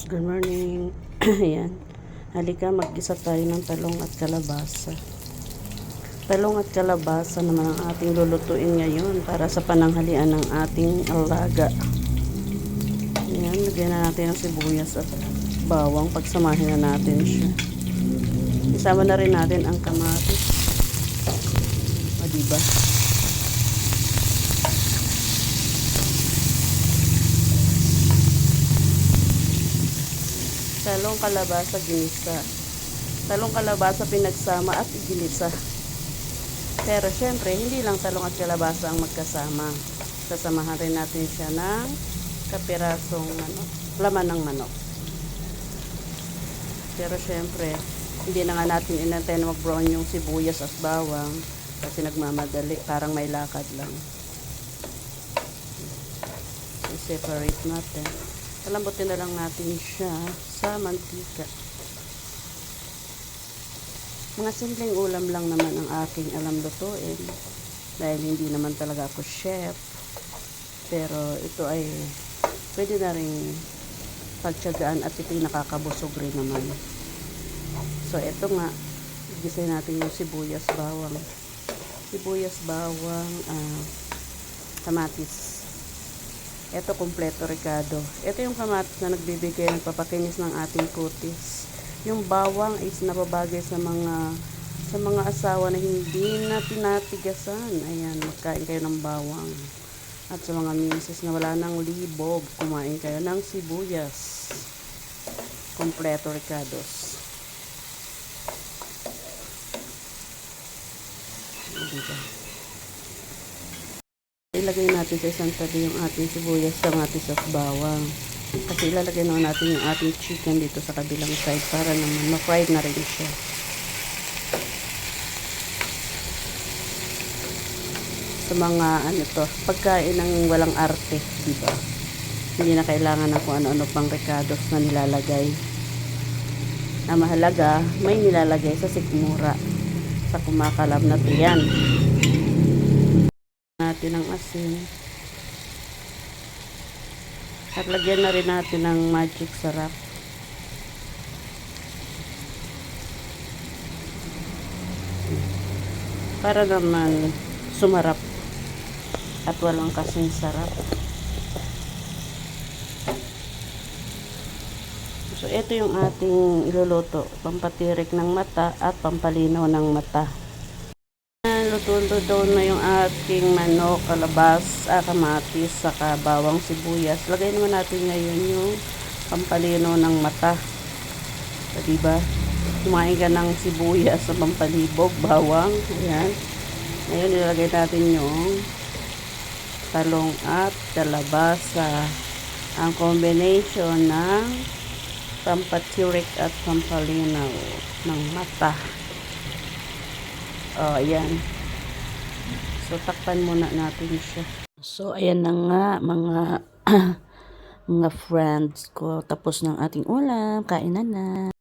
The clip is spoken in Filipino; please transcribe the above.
Good morning. Ayan. Halika, mag-isa tayo ng talong at kalabasa. Talong at kalabasa naman ang ating lulutuin ngayon para sa pananghalian ng ating alaga. Ayan, lagyan na natin ang sibuyas at bawang. Pagsamahin na natin siya. Isama na rin natin ang kamatis. O, diba? Talong kalabasa ginisa. Talong kalabasa pinagsama at iginisa. Pero syempre, hindi lang talong at kalabasa ang magkasama. Sasamahan rin natin siya ng kapirasong laman ng manok. Pero syempre, hindi na nga natin inantay na mag-brown yung sibuyas at bawang kasi nagmamadali, parang may lakad lang. I-separate natin. Palambutin na lang natin siya sa mantika. Mga simpleng ulam lang naman ang aking alam lutuin. Dahil hindi naman talaga ako chef. Pero ito ay pwede na rin pagtyagaan at ito'y nakakabusog rin naman. So ito nga, gisahin natin yung sibuyas, bawang. Sibuyas, bawang, kamatis. Ito kompleto Ricardo. Ito yung kamatis na nagbibigay ng papakinis ng ating kutis. Yung bawang is nababagay sa mga asawa na hindi na tinatigasan. Ayan, magkain kayo ng bawang. At sa mga misis na wala ng libog, kumain kayo ng sibuyas. Kompleto Ricardos. Diba? Ilagay natin sa isang tabi yung ating sibuyas, kamatis at bawang. Kasi ilalagay naman natin yung ating chicken dito sa kabilang side para naman ma-fried na rin siya. Sa mga pagkain ng walang arte, diba? Hindi na kailangan ng kung ano-ano pang recados na nilalagay. Ang mahalaga, may nilalagay sa sikmura, sa kumakalam na tiyan. Natin ng asin at lagyan na rin natin ng magic sarap para naman sumarap at walang kasing sarap. So ito yung ating iluluto, pampatirik ng mata at pampalinaw ng mata. Luto na yung aking manok, kalabasa, kamatis, saka bawang, sibuyas. Lagay naman natin ngayon yung pampalino ng mata. So, diba? Kumain ka ng sibuyas sa pampalibog, bawang. Ayan. Ngayon, ilalagay natin yung talong at kalabasa. Ang combination ng pampatirik at pampalinaw ng mata. O, ayan. So, takpan muna natin siya. So, ayan na nga, mga friends ko. Tapos ng ating ulam. Kainan na.